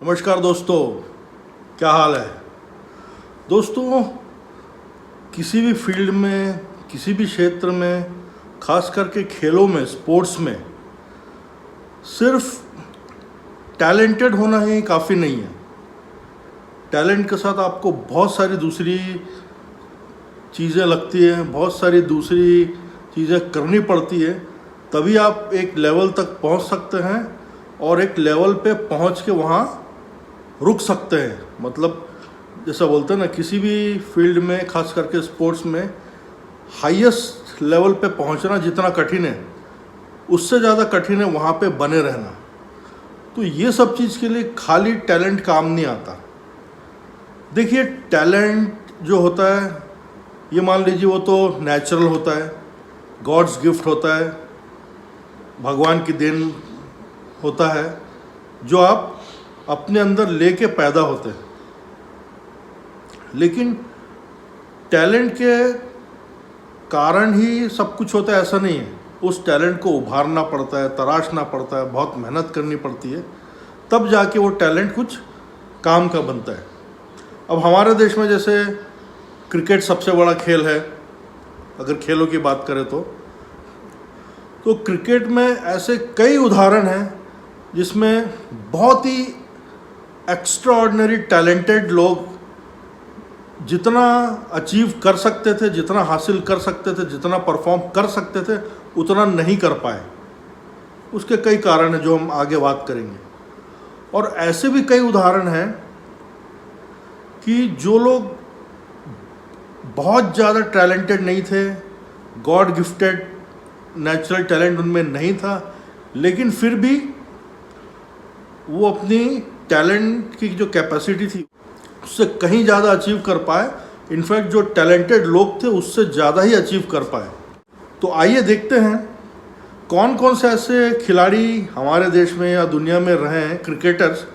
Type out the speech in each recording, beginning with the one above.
नमस्कार दोस्तों, क्या हाल है। दोस्तों, किसी भी फील्ड में, किसी भी क्षेत्र में, खास करके खेलों में, स्पोर्ट्स में सिर्फ टैलेंटेड होना ही काफ़ी नहीं है। टैलेंट के साथ आपको बहुत सारी दूसरी चीज़ें लगती हैं, बहुत सारी दूसरी चीज़ें करनी पड़ती है, तभी आप एक लेवल तक पहुंच सकते हैं और एक लेवल पे पहुंच के वहाँ रुक सकते हैं। मतलब जैसा बोलते हैं ना, किसी भी फील्ड में, खास करके स्पोर्ट्स में, हाईएस्ट लेवल पे पहुंचना जितना कठिन है, उससे ज़्यादा कठिन है वहाँ पे बने रहना। तो ये सब चीज़ के लिए खाली टैलेंट काम नहीं आता। देखिए, टैलेंट जो होता है, ये मान लीजिए वो तो नेचुरल होता है, गॉड्स गिफ्ट होता है, भगवान की देन होता है, जो आप अपने अंदर लेके पैदा होते हैं। लेकिन टैलेंट के कारण ही सब कुछ होता है ऐसा नहीं है। उस टैलेंट को उभारना पड़ता है, तराशना पड़ता है, बहुत मेहनत करनी पड़ती है, तब जाके वो टैलेंट कुछ काम का बनता है। अब हमारे देश में जैसे क्रिकेट सबसे बड़ा खेल है, अगर खेलों की बात करें तो क्रिकेट में ऐसे कई उदाहरण हैं जिसमें बहुत ही एक्स्ट्रा ऑर्डिनरी टैलेंटेड लोग जितना अचीव कर सकते थे, जितना हासिल कर सकते थे, जितना परफॉर्म कर सकते थे, उतना नहीं कर पाए। उसके कई कारण हैं जो हम आगे बात करेंगे। और ऐसे भी कई उदाहरण हैं कि जो लोग बहुत ज़्यादा टैलेंटेड नहीं थे, गॉड गिफ्टेड नेचुरल टैलेंट उनमें नहीं था, लेकिन फिर भी वो अपनी टैलेंट की जो कैपेसिटी थी उससे कहीं ज़्यादा अचीव कर पाए। इनफैक्ट जो टैलेंटेड लोग थे उससे ज़्यादा ही अचीव कर पाए। तो आइए देखते हैं कौन कौन से ऐसे खिलाड़ी हमारे देश में या दुनिया में रहे हैं, क्रिकेटर्स,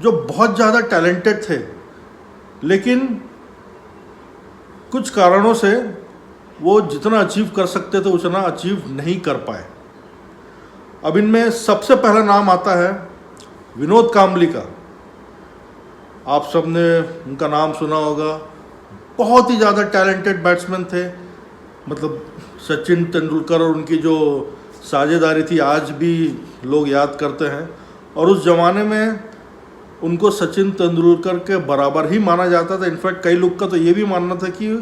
जो बहुत ज़्यादा टैलेंटेड थे, लेकिन कुछ कारणों से वो जितना अचीव कर सकते थे उतना अचीव नहीं कर पाए। अब इनमें सबसे पहला नाम आता है विनोद कांबली का। आप सब ने उनका नाम सुना होगा। बहुत ही ज़्यादा टैलेंटेड बैट्समैन थे। मतलब सचिन तेंदुलकर और उनकी जो साझेदारी थी आज भी लोग याद करते हैं, और उस ज़माने में उनको सचिन तेंदुलकर के बराबर ही माना जाता था। इनफैक्ट कई लोग का तो ये भी मानना था कि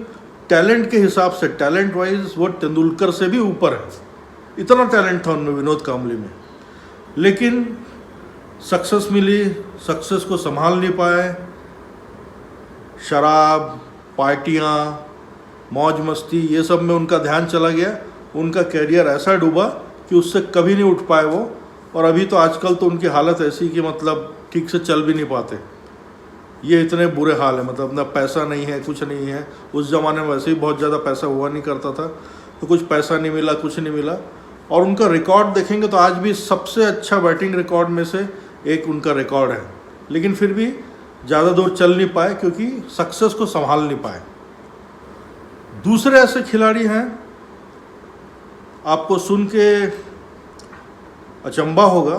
टैलेंट के हिसाब से, टैलेंट वाइज वो तेंदुलकर से भी ऊपर है। इतना टैलेंट था उनमें, विनोद कांबली में। लेकिन सक्सेस मिली, सक्सेस को संभाल नहीं पाए। शराब, पार्टियाँ, मौज मस्ती, ये सब में उनका ध्यान चला गया। उनका कैरियर ऐसा डूबा कि उससे कभी नहीं उठ पाए वो। और अभी तो आजकल तो उनकी हालत ऐसी कि मतलब ठीक से चल भी नहीं पाते। ये इतने बुरे हाल है, मतलब ना पैसा नहीं है, कुछ नहीं है। उस ज़माने में वैसे ही बहुत ज़्यादा पैसा हुआ नहीं करता था, तो कुछ पैसा नहीं मिला, कुछ नहीं मिला। और उनका रिकॉर्ड देखेंगे तो आज भी सबसे अच्छा बैटिंग रिकॉर्ड में से एक उनका रिकॉर्ड है। लेकिन फिर भी ज़्यादा दूर चल नहीं पाए क्योंकि सक्सेस को संभाल नहीं पाए। दूसरे ऐसे खिलाड़ी हैं, आपको सुन के अचंभा होगा,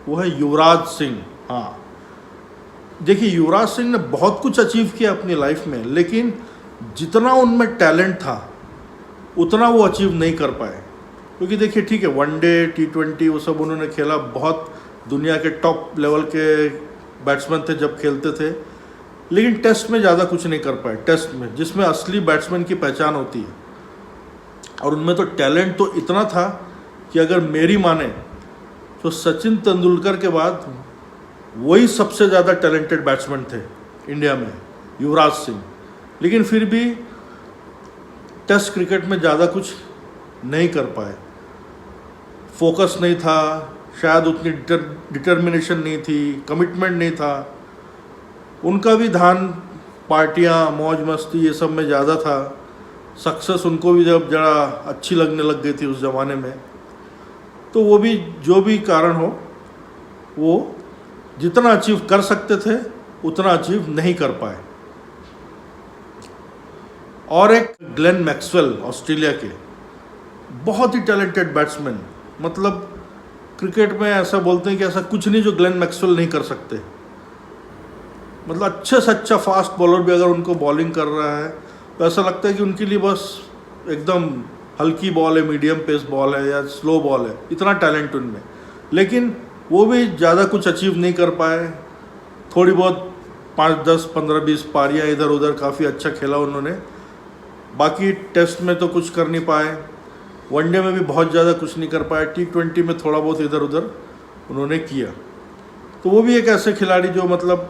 वो है युवराज सिंह। हाँ, देखिए, युवराज सिंह ने बहुत कुछ अचीव किया अपनी लाइफ में, लेकिन जितना उनमें टैलेंट था उतना वो अचीव नहीं कर पाए। क्योंकि देखिए, ठीक है, वनडे, T20 वो सब उन्होंने खेला, बहुत दुनिया के टॉप लेवल के बैट्समैन थे जब खेलते थे, लेकिन टेस्ट में ज़्यादा कुछ नहीं कर पाए। टेस्ट में, जिसमें असली बैट्समैन की पहचान होती है, और उनमें तो टैलेंट तो इतना था कि अगर मेरी माने तो सचिन तेंदुलकर के बाद वही सबसे ज़्यादा टैलेंटेड बैट्समैन थे इंडिया में, युवराज सिंह। लेकिन फिर भी टेस्ट क्रिकेट में ज़्यादा कुछ नहीं कर पाए। फोकस नहीं था, शायद उतनी डिटर्मिनेशन नहीं थी, कमिटमेंट नहीं था। उनका भी ध्यान पार्टियाँ, मौज मस्ती, ये सब में ज़्यादा था। सक्सेस उनको भी जब ज़रा अच्छी लगने लग गई थी उस ज़माने में, तो वो भी, जो भी कारण हो, वो जितना अचीव कर सकते थे उतना अचीव नहीं कर पाए। और एक ग्लेन मैक्सवेल, ऑस्ट्रेलिया के बहुत ही टैलेंटेड बैट्समैन। मतलब क्रिकेट में ऐसा बोलते हैं कि ऐसा कुछ नहीं जो ग्लेन मैक्सवेल नहीं कर सकते। मतलब अच्छे से अच्छा फास्ट बॉलर भी अगर उनको बॉलिंग कर रहा है तो ऐसा लगता है कि उनके लिए बस एकदम हल्की बॉल है, मीडियम पेस बॉल है या स्लो बॉल है, इतना टैलेंट उनमें। लेकिन वो भी ज़्यादा कुछ अचीव नहीं कर पाए। थोड़ी बहुत 5, 10, 15, 20 पारियाँ इधर उधर काफ़ी अच्छा खेला उन्होंने, बाकी टेस्ट में तो कुछ कर नहीं पाए, वनडे में भी बहुत ज़्यादा कुछ नहीं कर पाए, T20 में थोड़ा बहुत इधर उधर उन्होंने किया। तो वो भी एक ऐसे खिलाड़ी जो मतलब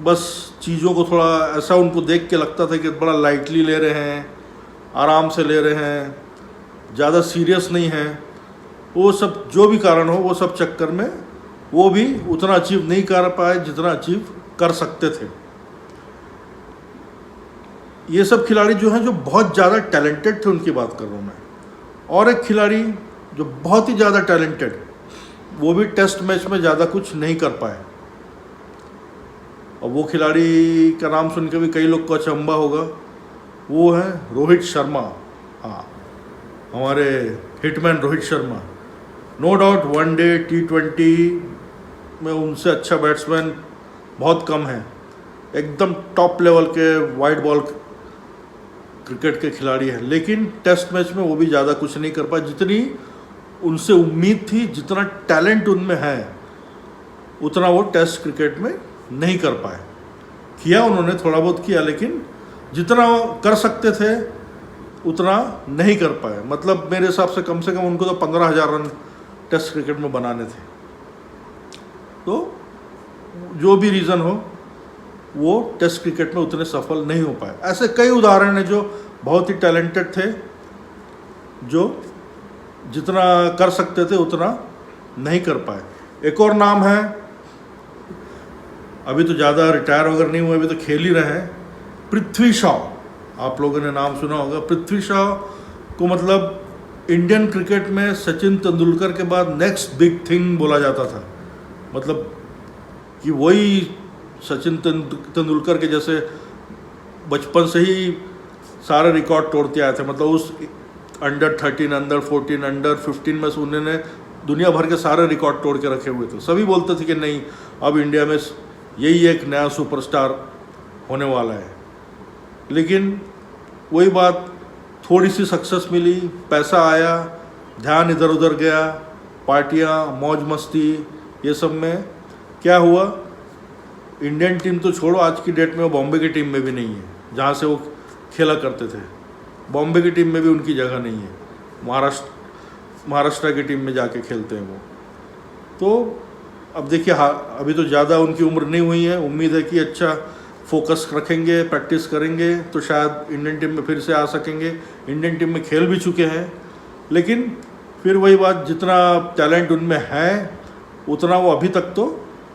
बस चीज़ों को थोड़ा ऐसा उनको देख के लगता था कि बड़ा लाइटली ले रहे हैं, आराम से ले रहे हैं, ज़्यादा सीरियस नहीं है। वो सब जो भी कारण हो, वो सब चक्कर में वो भी उतना अचीव नहीं कर पाए जितना अचीव कर सकते थे। ये सब खिलाड़ी जो हैं जो बहुत ज़्यादा टैलेंटेड थे, उनकी बात कर रहा हूँ मैं। और एक खिलाड़ी जो बहुत ही ज़्यादा टैलेंटेड, वो भी टेस्ट मैच में ज़्यादा कुछ नहीं कर पाए, और वो खिलाड़ी का नाम सुन के भी कई लोग को अचंभा होगा, वो है रोहित शर्मा। हाँ, हमारे hitman Rohit Sharma. No doubt one day T20 में उनसे अच्छा बैट्समैन बहुत कम है, एकदम टॉप लेवल के वाइड बॉल क्रिकेट के खिलाड़ी हैं, लेकिन टेस्ट मैच में वो भी ज़्यादा कुछ नहीं कर पाए जितनी उनसे उम्मीद थी। जितना टैलेंट उनमें है उतना वो टेस्ट क्रिकेट में नहीं कर पाए। किया उन्होंने, थोड़ा बहुत किया, लेकिन जितना कर सकते थे उतना नहीं कर पाए। मतलब मेरे हिसाब से कम उनको तो 15,000 रन टेस्ट क्रिकेट में बनाने थे। तो जो भी रीज़न हो, वो टेस्ट क्रिकेट में उतने सफल नहीं हो पाए। ऐसे कई उदाहरण हैं जो बहुत ही टैलेंटेड थे, जो जितना कर सकते थे उतना नहीं कर पाए। एक और नाम है, अभी तो ज़्यादा रिटायर वगैरह नहीं हुए, अभी तो खेल ही रहे हैं, पृथ्वी शॉ। आप लोगों ने नाम सुना होगा। पृथ्वी शॉ को मतलब इंडियन क्रिकेट में सचिन तेंदुलकर के बाद नेक्स्ट बिग थिंग बोला जाता था। मतलब कि वही सचिन तेंदुलकर के जैसे बचपन से ही सारे रिकॉर्ड तोड़ते आए थे। मतलब उस अंडर 13, अंडर 14, अंडर 15 में से उन्होंने दुनिया भर के सारे रिकॉर्ड तोड़ के रखे हुए थे। सभी बोलते थे कि नहीं, अब इंडिया में यही एक नया सुपरस्टार होने वाला है। लेकिन वही बात, थोड़ी सी सक्सेस मिली, पैसा आया, ध्यान इधर उधर गया, पार्टियाँ, मौज मस्ती, ये सब में क्या हुआ, इंडियन टीम तो छोड़ो, आज की डेट में वो बॉम्बे की टीम में भी नहीं है जहाँ से वो खेला करते थे। बॉम्बे की टीम में भी उनकी जगह नहीं है, महाराष्ट्र की टीम में जाके खेलते हैं वो। तो अब देखिए, अभी तो ज़्यादा उनकी उम्र नहीं हुई है, उम्मीद है कि अच्छा फोकस रखेंगे, प्रैक्टिस करेंगे तो शायद इंडियन टीम में फिर से आ सकेंगे। इंडियन टीम में खेल भी चुके हैं, लेकिन फिर वही बात, जितना टैलेंट उनमें है उतना वो अभी तक तो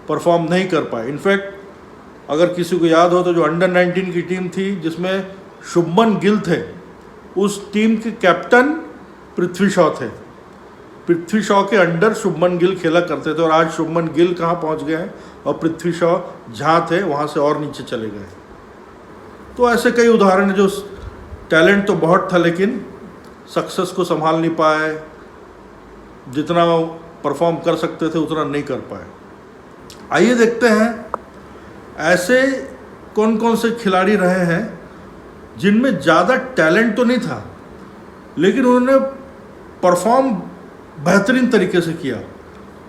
परफॉर्म नहीं कर पाए। इनफैक्ट अगर किसी को याद हो तो जो अंडर 19 की टीम थी जिसमें शुभमन गिल थे, उस टीम के कैप्टन पृथ्वी शॉ थे। पृथ्वी शॉ के अंडर शुभमन गिल खेला करते थे, और आज शुभमन गिल कहाँ पहुँच गए हैं, और पृथ्वी शॉ जहाँ थे वहाँ से और नीचे चले गए। तो ऐसे कई उदाहरण हैं जो टैलेंट तो बहुत था लेकिन सक्सेस को संभाल नहीं पाए, जितना परफॉर्म कर सकते थे उतना नहीं कर पाए। आइए देखते हैं ऐसे कौन कौन से खिलाड़ी रहे हैं जिनमें ज़्यादा टैलेंट तो नहीं था लेकिन उन्होंने परफॉर्म बेहतरीन तरीके से किया।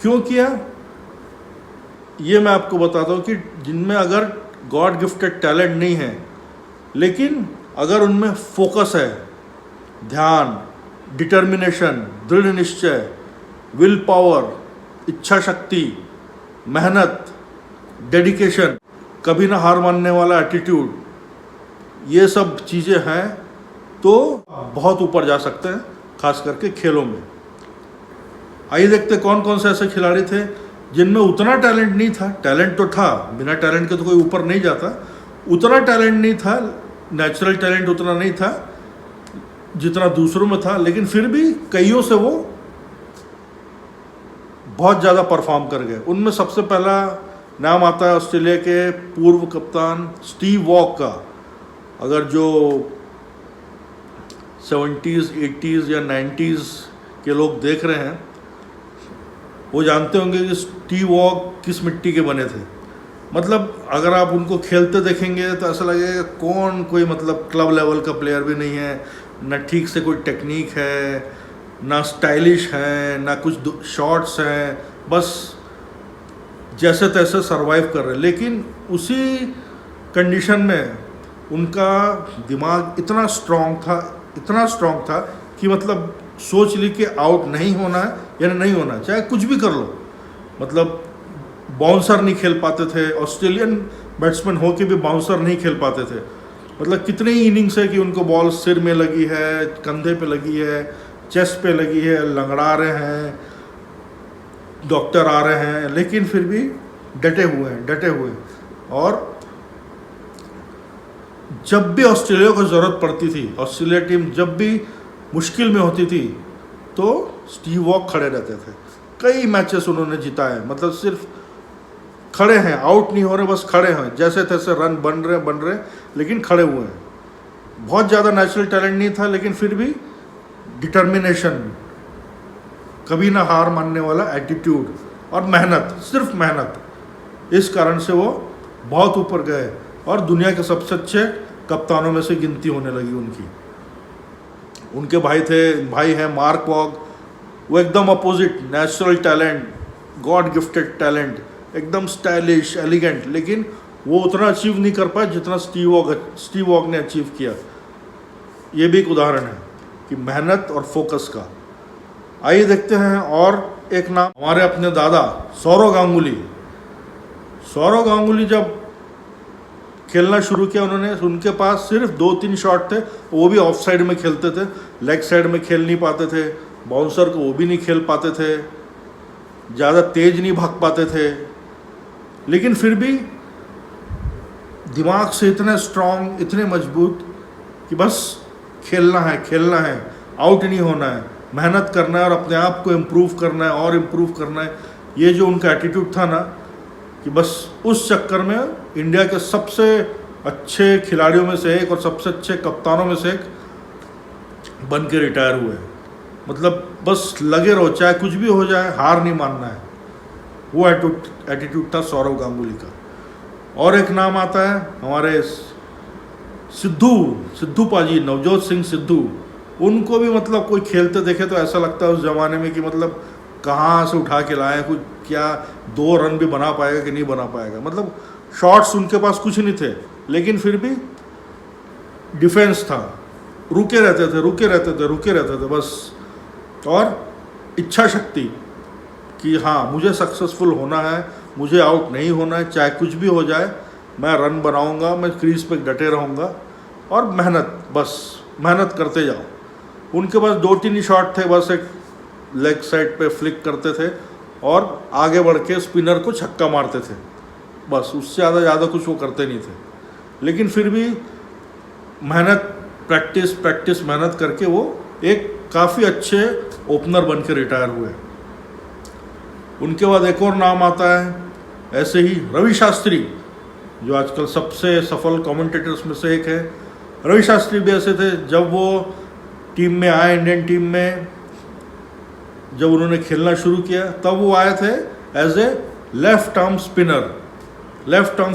क्यों किया, ये मैं आपको बताता हूँ कि जिनमें अगर गॉड गिफ्टेड टैलेंट नहीं है लेकिन अगर उनमें फोकस है, ध्यान, डिटर्मिनेशन, दृढ़ निश्चय, विल पावर, इच्छा शक्ति, मेहनत, डेडिकेशन, कभी ना हार मानने वाला एटीट्यूड, ये सब चीज़ें हैं तो बहुत ऊपर जा सकते हैं, खास करके खेलों में। आइए देखते कौन कौन से ऐसे खिलाड़ी थे जिनमें उतना टैलेंट नहीं था। टैलेंट तो था, बिना टैलेंट के तो कोई ऊपर नहीं जाता। उतना टैलेंट नहीं था, नेचुरल टैलेंट उतना नहीं था जितना दूसरों में था, लेकिन फिर भी कईयों से वो बहुत ज़्यादा परफॉर्म कर गए। उनमें सबसे पहला नाम आता है ऑस्ट्रेलिया के पूर्व कप्तान स्टीव वॉक का। अगर जो 70s, 80s या 90s के लोग देख रहे हैं वो जानते होंगे कि स्टीव वॉक किस मिट्टी के बने थे। मतलब अगर आप उनको खेलते देखेंगे तो ऐसा लगेगा कौन कोई मतलब क्लब लेवल का प्लेयर भी नहीं है, ना ठीक से कोई टेक्निक है, ना स्टाइलिश है, ना कुछ शॉट्स हैं, बस जैसे तैसे सरवाइव कर रहे हैं। लेकिन उसी कंडीशन में उनका दिमाग इतना स्ट्रॉन्ग था कि मतलब सोच ली कि आउट नहीं होना है यानी नहीं होना, चाहे कुछ भी कर लो। मतलब बाउंसर नहीं खेल पाते थे, ऑस्ट्रेलियन बैट्समैन हो के भी बाउंसर नहीं खेल पाते थे। मतलब कितने ही इनिंग्स है कि उनको बॉल सिर में लगी है, कंधे पे लगी है, चेस्ट पे लगी है, लंगड़ा रहे हैं, डॉक्टर आ रहे हैं, लेकिन फिर भी डटे हुए हैं। और जब भी ऑस्ट्रेलिया को ज़रूरत पड़ती थी, ऑस्ट्रेलिया टीम जब भी मुश्किल में होती थी, तो स्टीव वॉक खड़े रहते थे। कई मैचेस उन्होंने जिताए, मतलब सिर्फ खड़े हैं, आउट नहीं हो रहे, बस खड़े हैं, जैसे तैसे रन बन रहे लेकिन खड़े हुए हैं। बहुत ज़्यादा नेचुरल टैलेंट नहीं था, लेकिन फिर भी डिटर्मिनेशन, कभी ना हार मानने वाला एटीट्यूड और मेहनत, सिर्फ मेहनत, इस कारण से वो बहुत ऊपर गए और दुनिया के सबसे अच्छे कप्तानों में से गिनती होने लगी उनकी। उनके भाई हैं मार्क वॉग, वो एकदम opposite, natural talent, God gifted talent, एकदम स्टाइलिश, एलिगेंट, लेकिन वो उतना अचीव नहीं कर पाए जितना स्टीव वॉग ने अचीव किया। ये भी एक उदाहरण है कि मेहनत और फोकस का। आइए देखते हैं और एक नाम, हमारे अपने दादा सौरव गांगुली जब खेलना शुरू किया उन्होंने, उनके पास सिर्फ 2-3 शॉट थे, वो भी ऑफ साइड में खेलते थे, लेग साइड में खेल नहीं पाते थे, बाउंसर को वो भी नहीं खेल पाते थे, ज़्यादा तेज नहीं भाग पाते थे, लेकिन फिर भी दिमाग से इतने स्ट्रॉन्ग, इतने मजबूत कि बस खेलना है, आउट नहीं होना है, मेहनत करना है और अपने आप को इम्प्रूव करना है। ये जो उनका एटीट्यूड था ना, कि बस उस चक्कर में इंडिया के सबसे अच्छे खिलाड़ियों में से एक और सबसे अच्छे कप्तानों में से एक बन के रिटायर हुए। मतलब बस लगे रहो, चाहे कुछ भी हो जाए, हार नहीं मानना है, वो एटीट्यूड था सौरव गांगुली का। और एक नाम आता है हमारे सिद्धू पाजी, नवजोत सिंह सिद्धू। उनको भी मतलब कोई खेलते देखे तो ऐसा लगता है उस ज़माने में कि मतलब कहाँ से उठा के लाए, कुछ क्या 2 रन भी बना पाएगा कि नहीं बना पाएगा। मतलब शॉट्स उनके पास कुछ नहीं थे, लेकिन फिर भी डिफेंस था, रुके रहते थे बस। और इच्छा शक्ति कि हाँ मुझे सक्सेसफुल होना है, मुझे आउट नहीं होना है, चाहे कुछ भी हो जाए, मैं रन बनाऊंगा, मैं क्रीज पे डटे रहूँगा। और मेहनत करते जाओ। उनके पास 2-3 ही शॉट थे, बस एक लेग साइड पे फ्लिक करते थे और आगे बढ़ के स्पिनर को छक्का मारते थे, बस उससे ज़्यादा कुछ वो करते नहीं थे। लेकिन फिर भी प्रैक्टिस मेहनत करके वो एक काफ़ी अच्छे ओपनर बन के रिटायर हुए। उनके बाद एक और नाम आता है ऐसे ही, रवि शास्त्री, जो आजकल सबसे सफल कमेंटेटर्स में से एक है। रवि शास्त्री भी ऐसे थे, जब वो टीम में आए, इंडियन टीम में जब उन्होंने खेलना शुरू किया, तब वो आए थे as a left arm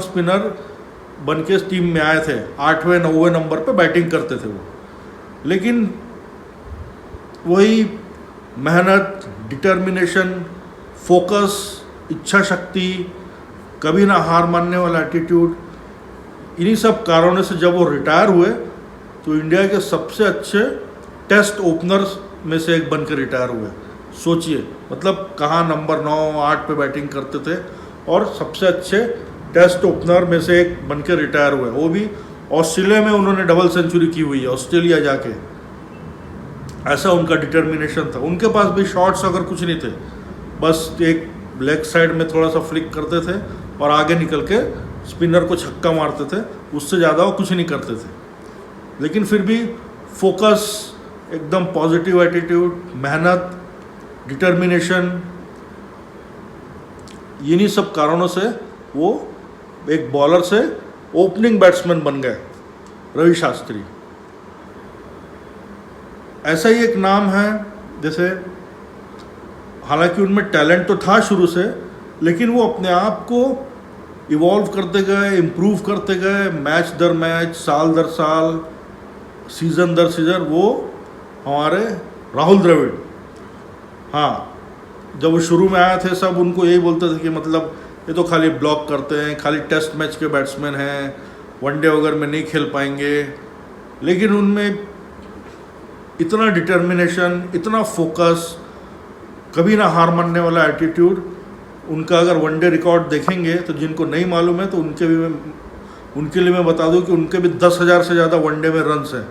spinner बन के टीम में आए थे। 8वें-9वें नंबर पे बैटिंग करते थे वो, लेकिन वही मेहनत, डिटर्मिनेशन, फोकस, इच्छा शक्ति, कभी ना हार मानने वाला एटीट्यूड, इन्हीं सब कारणों से जब वो रिटायर हुए तो इंडिया के सबसे अच्छे टेस्ट ओपनर्स में से एक बनकर रिटायर हुए। सोचिए, मतलब कहाँ नंबर 9-8 पे बैटिंग करते थे और सबसे अच्छे टेस्ट ओपनर में से एक बनकर रिटायर हुए, वो भी ऑस्ट्रेलिया में उन्होंने डबल सेंचुरी की हुई है, ऑस्ट्रेलिया जाके। ऐसा उनका डिटर्मिनेशन था। उनके पास भी शॉट्स अगर कुछ नहीं थे, बस एक लेग साइड में थोड़ा सा फ्लिक करते थे और आगे निकल के स्पिनर को छक्का मारते थे, उससे ज़्यादा वो कुछ नहीं करते थे। लेकिन फिर भी फोकस, एकदम पॉजिटिव एटीट्यूड, मेहनत, डिटर्मिनेशन, इन्हीं सब कारणों से वो एक बॉलर से ओपनिंग बैट्समैन बन गए, रवि शास्त्री। ऐसा ही एक नाम है, जैसे हालांकि उनमें टैलेंट तो था शुरू से, लेकिन वो अपने आप को इवॉल्व करते गए, इम्प्रूव करते गए, मैच दर मैच, साल दर साल, सीज़न दर सीज़न, वो हमारे राहुल द्रविड़। हाँ, जब वो शुरू में आए थे सब उनको यही बोलते थे कि मतलब ये तो खाली ब्लॉक करते हैं, खाली टेस्ट मैच के बैट्समैन हैं, वनडे वगैरह में नहीं खेल पाएंगे। लेकिन उनमें इतना डिटर्मिनेशन, इतना फोकस, कभी ना हार मानने वाला एटीट्यूड, उनका अगर वनडे रिकॉर्ड देखेंगे तो जिनको नहीं मालूम है तो उनके लिए मैं बता दूं कि उनके भी 10,000 से ज़्यादा वनडे में रन्स हैं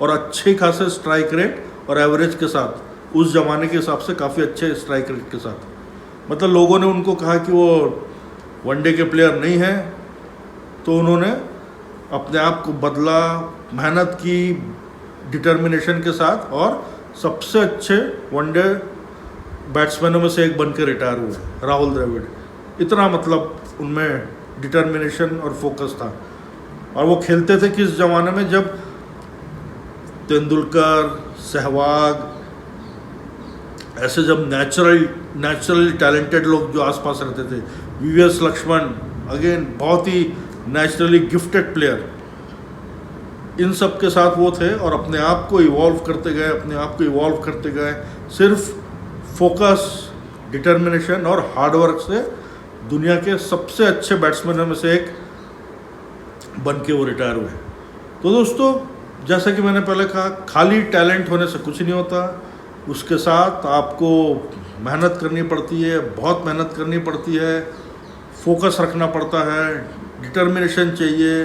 और अच्छे खासे स्ट्राइक रेट और एवरेज के साथ, उस ज़माने के हिसाब से काफ़ी अच्छे स्ट्राइक रेट के साथ। मतलब लोगों ने उनको कहा कि वो वनडे के प्लेयर नहीं हैं, तो उन्होंने अपने आप को बदला, मेहनत की डिटर्मिनेशन के साथ और सबसे अच्छे वनडे बैट्समैनों में से एक बन के रिटायर हुए राहुल द्रविड़। इतना मतलब उनमें डिटर्मिनेशन और फोकस था। और वो खेलते थे किस ज़माने में, जब तेंदुलकर, सहवाग, ऐसे जब नेचुरल टैलेंटेड लोग जो आसपास रहते थे, वीवीएस लक्ष्मण, अगेन बहुत ही नेचुरली गिफ्टेड प्लेयर, इन सब के साथ वो थे और अपने आप को इवॉल्व करते गए, सिर्फ फोकस, डिटर्मिनेशन और हार्डवर्क से दुनिया के सबसे अच्छे बैट्समैनों में से एक बन के वो रिटायर हुए। तो दोस्तों, जैसा कि मैंने पहले कहा, खाली टैलेंट होने से कुछ नहीं होता, उसके साथ आपको मेहनत करनी पड़ती है, बहुत मेहनत करनी पड़ती है, फोकस रखना पड़ता है, डिटर्मिनेशन चाहिए,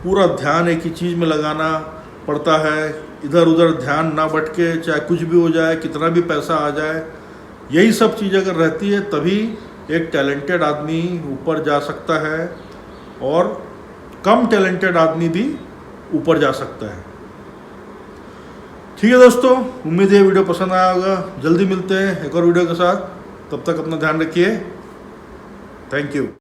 पूरा ध्यान एक ही चीज़ में लगाना पड़ता है, इधर उधर ध्यान ना भटके, चाहे कुछ भी हो जाए, कितना भी पैसा आ जाए। यही सब चीज़ अगर रहती है तभी एक टैलेंटेड आदमी ऊपर जा सकता है और कम टैलेंटेड आदमी भी ऊपर जा सकता है। ठीक है दोस्तों, उम्मीद है वीडियो पसंद आया होगा। जल्दी मिलते हैं एक और वीडियो के साथ, तब तक अपना ध्यान रखिए। Thank you.